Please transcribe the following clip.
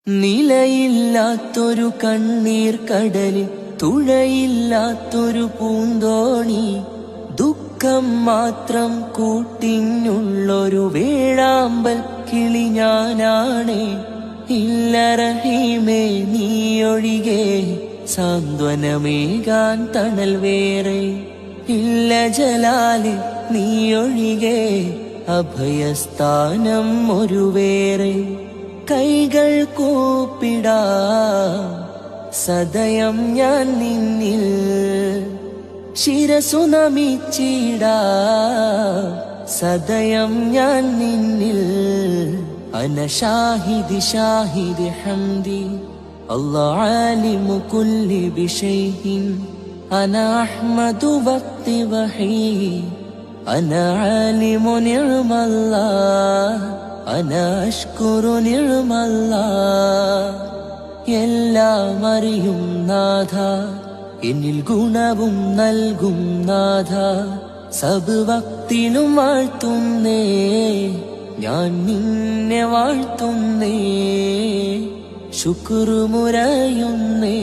നിലയില്ലാത്തൊരു കണ്ണീർ കടലിൽ തുഴയില്ലാത്തൊരു പൂന്തോണി, ദുഃഖം മാത്രം കൂട്ടിനുള്ളൊരു വേഴാമ്പൽ കിളി ഞാനാണേ. ഇല്ല റഹീമേ നീയൊഴികെ സാന്ത്വനമേകാൻ തണൽ വേറെ, ഇല്ല ജലാല് നീയൊഴികെ അഭയസ്ഥാനം ഒരു വേറെ. കൈകൾ കൂപ്പിടാ സദയം ഞാൻ നിന്നിൽ, ശിരസു നമിച്ചിടാ സദയം ഞാൻ നിന്നിൽ. അന ഷാഹിദി ഷാഹിദി ഹംദി അല്ലാഹ് ആലിമു കുല്ലി ബിശൈഇൻ. അന അഹ്മദു വഖ്തി വഹീ അന ആലിമു നിഅമല്ലാഹ് അന അഷ്കുറു നിഅമല്ലാഹ്. എല്ലാം അറിയും നാഥ, എന്നിൽ ഗുണവും നൽകും നാഥ. സബ് വക്തിലും വാഴ്ത്തുന്നേ ഞാൻ നിന്നെ വാഴ്ത്തുന്നേ, ശുക്ർ മുരയുന്നേ.